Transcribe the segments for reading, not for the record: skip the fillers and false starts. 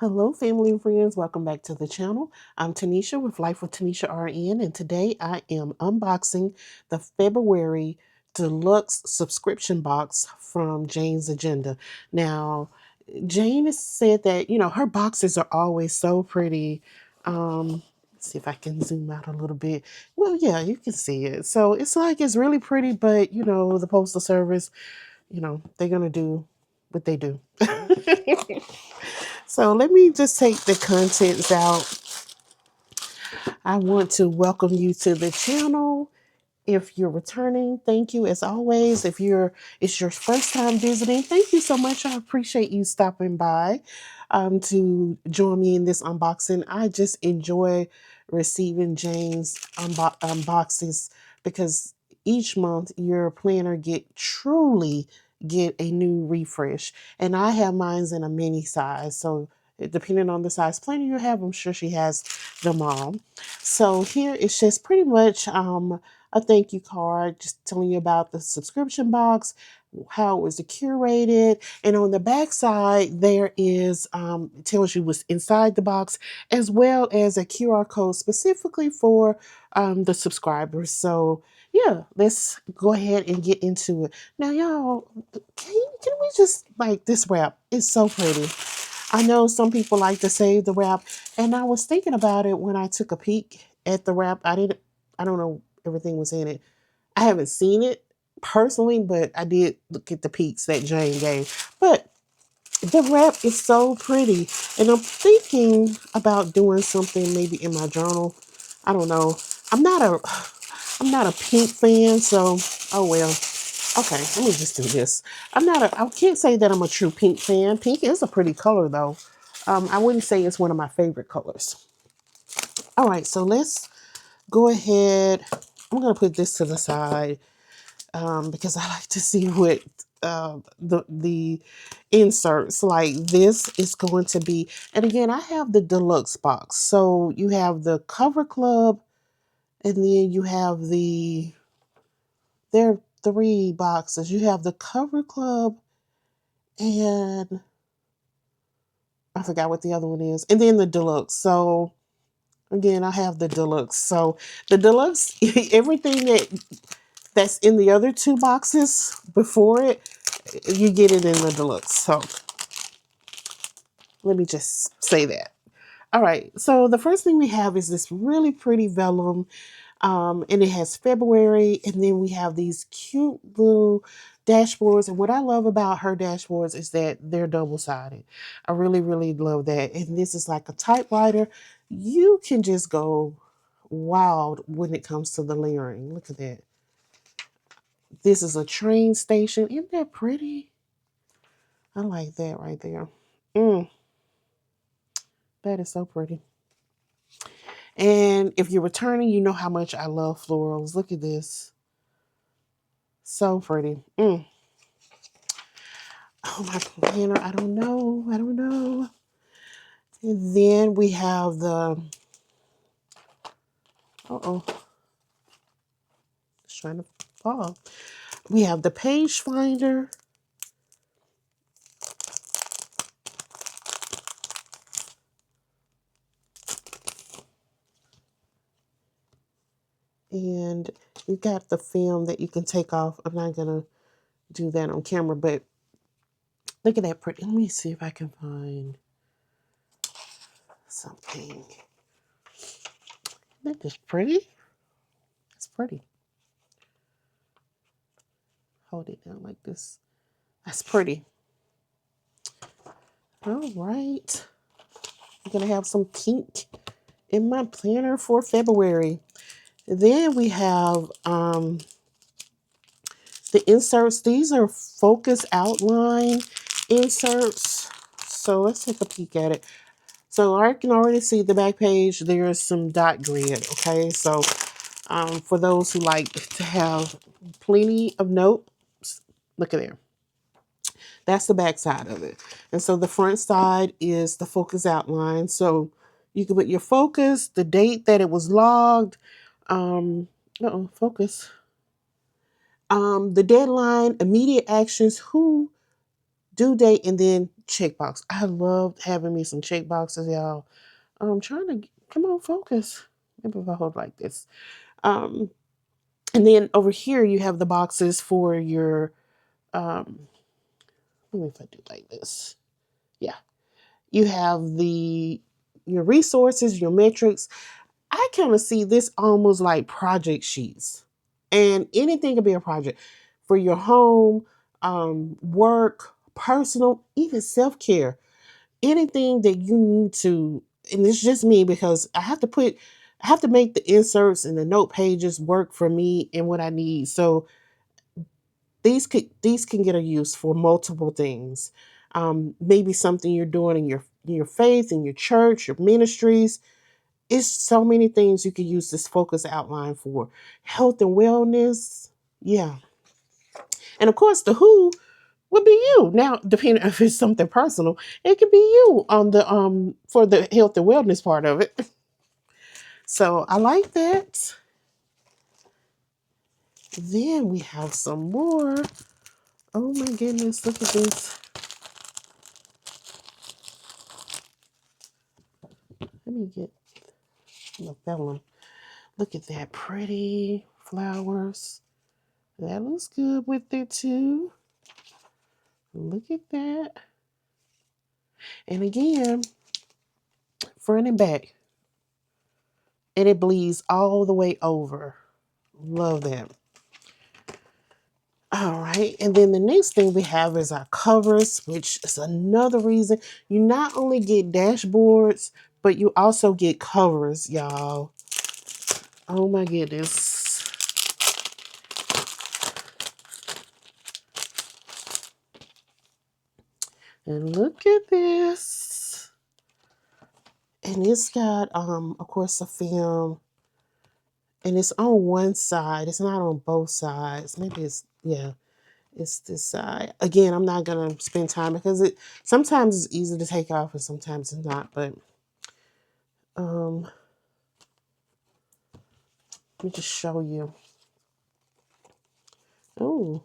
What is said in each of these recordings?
Hello, family and friends. Welcome back to the channel. I'm Tanisha with Life with Tanisha RN, and today I am unboxing the February Deluxe subscription box from Jane's Agenda. Now, Jane has said that, her boxes are always so pretty. Let's see if I can zoom out a little bit. Well, yeah, you can see it. So it's really pretty, but, the Postal Service, they're going to do what they do. So let me just take the contents out. I want to welcome you to the channel. If you're returning, thank you as always. If it's your first time visiting, thank you so much. I appreciate you stopping by to join me in this unboxing. I just enjoy receiving Jane's unboxes because each month your planner truly get a new refresh. And I have mine's in a mini size. So depending on the size planner you have, I'm sure she has them all. So here it's just pretty much a thank you card, just telling you about the subscription box, how it was curated, and on the back side there is it tells you what's inside the box, as well as a QR code specifically for the subscribers. So yeah, let's go ahead and get into it. Now, y'all, can we just like this wrap? It's so pretty. I know some people like to save the wrap, and I was thinking about it when I took a peek at the wrap. I don't know everything was in it. I haven't seen it personally, but I did look at the peaks that Jane gave. But the wrap is so pretty, and I'm thinking about doing something maybe in my journal. I don't know. I'm not a I'm not a pink fan, so oh well. Okay, let me just do this. I can't say that I'm a true pink fan. Pink is a pretty color though. I wouldn't say it's one of my favorite colors. All right, so let's go ahead. I'm gonna put this to the side because I like to see what the inserts like. This is going to be, and again, I have the deluxe box. So you have the cover club, and then you have there are three boxes. You have the cover club, and I forgot what the other one is, and then the deluxe. So again, I have the deluxe. So the deluxe, everything that's in the other two boxes before it, you get it in the deluxe. So let me just say that. All right. So the first thing we have is this really pretty vellum, and it has February, and then we have these cute little dashboards. And what I love about her dashboards is that they're double sided. I really, really love that. And this is like a typewriter. You can just go wild when it comes to the layering. Look at that. This is a train station. Isn't that pretty? I like that right there. Mm, that is so pretty. And if you're returning, you know how much I love florals. Look at this. So pretty. Oh, my planner. I don't know. I don't know. And then we have the, uh-oh, it's trying to fall. We have the page finder. And you've got the film that you can take off. I'm not going to do that on camera, but look at that pretty. Let me see if I can find something. Isn't that just pretty? It's pretty. Hold it down like this. That's pretty. All right. I'm going to have some pink in my planner for February. Then we have the inserts. These are focus outline inserts. So let's take a peek at it. So I can already see the back page. There's some dot grid. Okay, so for those who like to have plenty of notes, look at there. That's the back side of it. And so the front side is the focus outline. So you can put your focus, the date that it was logged, focus, the deadline, immediate actions, who, due date, and then checkbox. I love having me some check boxes, y'all. I'm trying to come on, focus. Maybe if I hold like this. Um, and then over here you have the boxes for your let me if I do like this. Yeah. You have the your resources, your metrics. I kind of see this almost like project sheets. And anything can be a project for your home, work, personal, even self-care. Anything that you need to, and it's just me because I have to make the inserts and the note pages work for me and what I need. So these can get a use for multiple things. Maybe something you're doing in your faith, in your church, your ministries. It's so many things you can use this focus outline for. Health and wellness. Yeah. And of course the who would be you. Now, depending if it's something personal, it could be you on the for the health and wellness part of it. So I like that. Then we have some more. Oh my goodness, look at this. Let me get the vellum. Look at that pretty flowers. That looks good with it too. Look at that. And again, front and back. And it bleeds all the way over. Love that. All right. And then the next thing we have is our covers, which is another reason you not only get dashboards, but you also get covers, y'all. Oh my goodness. And look at this. And it's got of course a film, and it's on one side. It's not on both sides. Maybe it's yeah, it's this side. Again, I'm not gonna spend time because it sometimes it's easy to take off and sometimes it's not, but let me just show you. Oh,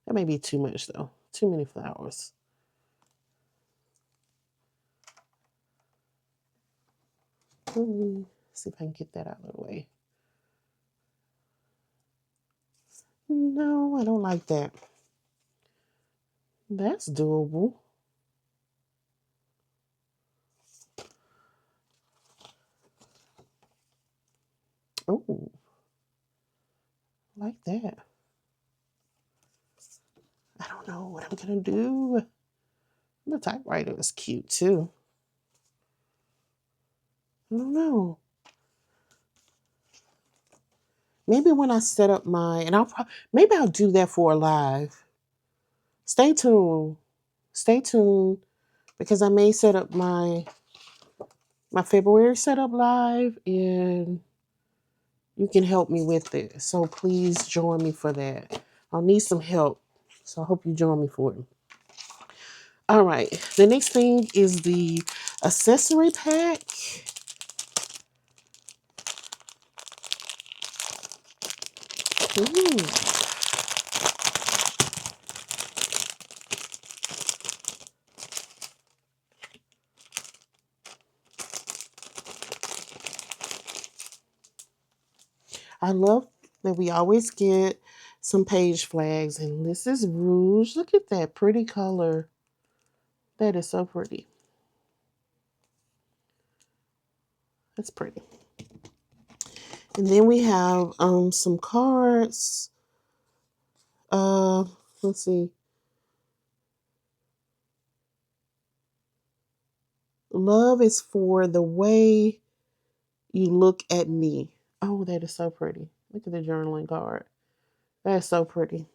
that may be too much though. Too many flowers. Let me see if I can get that out of the way. No, I don't like that. That's doable. Oh, like that. I don't know what I'm gonna do. The typewriter is cute too. I don't know. Maybe when I set up my, and maybe I'll do that for a live. Stay tuned. Stay tuned because I may set up my February setup live and you can help me with it. So please join me for that. I'll need some help. So I hope you join me for it. All right. The next thing is the accessory pack. Ooh. I love that we always get some page flags, and this is rouge. Look at that pretty color. That is so pretty. That's pretty. And then we have some cards. Uh, let's see. Love is for the way you look at me. Oh, that is so pretty. Look at the journaling card. That is so pretty.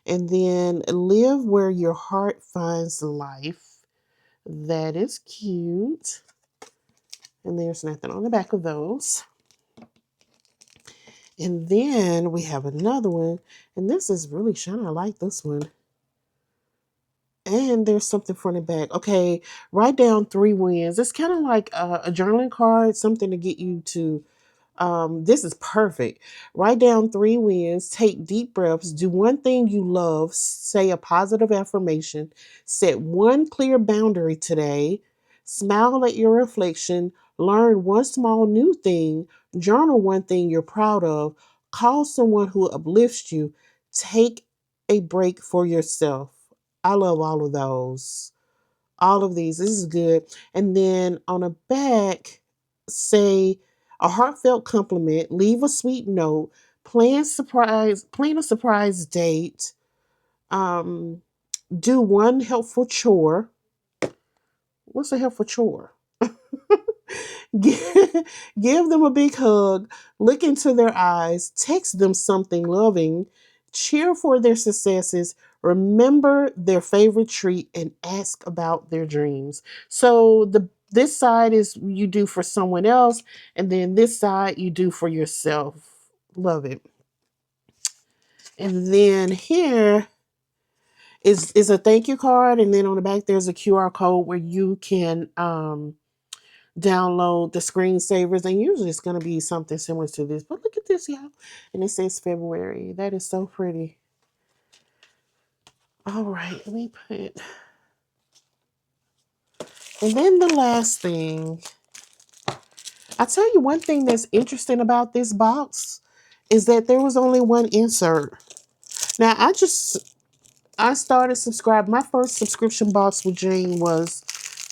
And then live where your heart finds life. That is cute. And there's nothing on the back of those. And then we have another one. And this is really shiny. I like this one. And there's something front and back. Okay, write down 3 wins. It's kind of like a journaling card, something to get you to This is perfect. Write down 3 wins, take deep breaths, do one thing you love, say a positive affirmation, set one clear boundary today, smile at your reflection, learn one small new thing, journal one thing you're proud of, call someone who uplifts you, take a break for yourself. I love all of those. All of these. This is good. And then on the back, say a heartfelt compliment, leave a sweet note, plan a surprise date, um, do one helpful chore. What's a helpful chore? give, give them a big hug, look into their eyes, text them something loving, cheer for their successes, remember their favorite treat, and ask about their dreams. So this side is you do for someone else, and then this side you do for yourself. Love it. And then here is a thank you card, and then on the back there's a QR code where you can download the screensavers, and usually it's going to be something similar to this. But look at this, y'all. And it says February. That is so pretty. All right, let me put. And then the last thing, I tell you one thing that's interesting about this box is that there was only one insert. Now, I started subscribing. My first subscription box with Jane was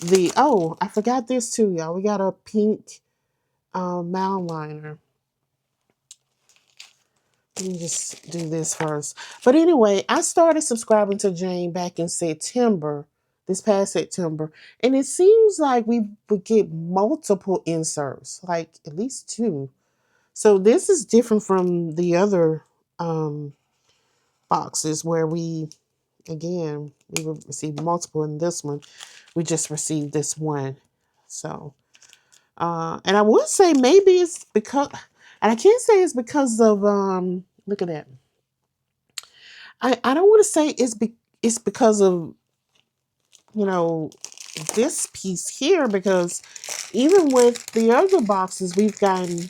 I forgot this too, y'all. We got a pink mound liner. Let me just do this first. But anyway, I started subscribing to Jane back in September, this past September. And it seems like we would get multiple inserts, like at least 2. So this is different from the other boxes where we would receive multiple. In this one, we just received this one. So, and I would say maybe it's because, and I can't say it's because of, look at that. I don't want to say it's because of, you know, this piece here, because even with the other boxes, we've gotten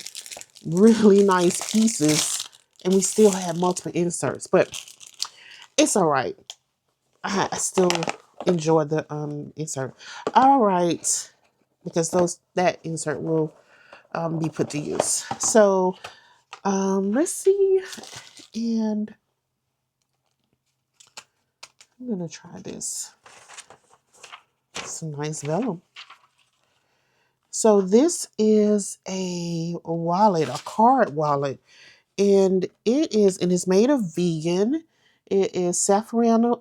really nice pieces and we still have multiple inserts, but it's all right. I still enjoy the insert. All right, because that insert will be put to use. So let's see, and I'm gonna try this. Some nice vellum. So this is a wallet, a card wallet, and it is made of vegan. It is Saffiano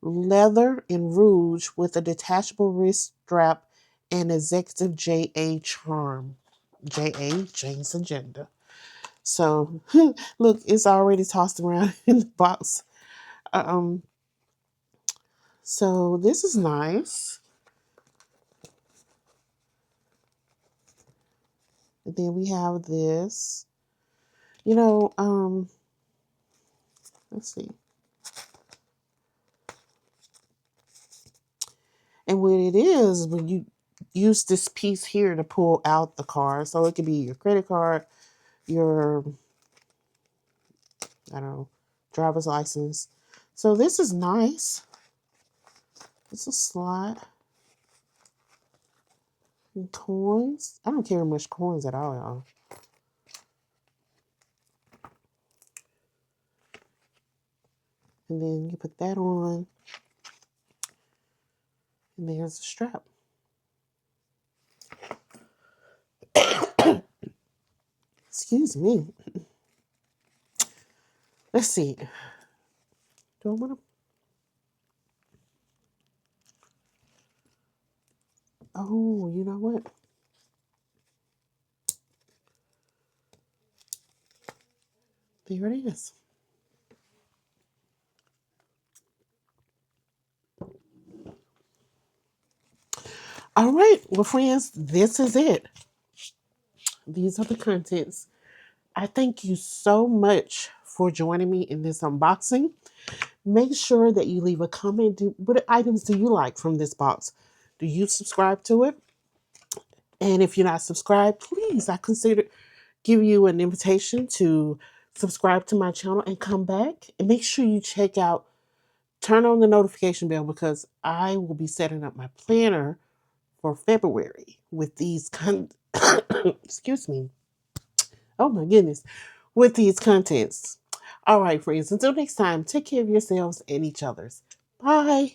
leather and rouge with a detachable wrist strap and executive JA charm. Jane's agenda. So look, it's already tossed around in the box. Um, so this is nice. And then we have this. You know, let's see. And what it is, when you use this piece here to pull out the card, so it could be your credit card, your, I don't know, driver's license. So this is nice. It's a slot. And coins. I don't carry much coins at all, y'all. And then you put that on. And there's the strap. Excuse me. Let's see. Do I want to? Oh, you know what? There it is. All right. Well, friends, this is it. These are the contents. I thank you so much for joining me in this unboxing. Make sure that you leave a comment. What items do you like from this box? Do you subscribe to it? And if you're not subscribed, please, I consider give you an invitation to subscribe to my channel and come back. And make sure you turn on the notification bell because I will be setting up my planner for February with these excuse me. Oh my goodness. With these contents. All right, friends. Until next time, take care of yourselves and each other's. Bye.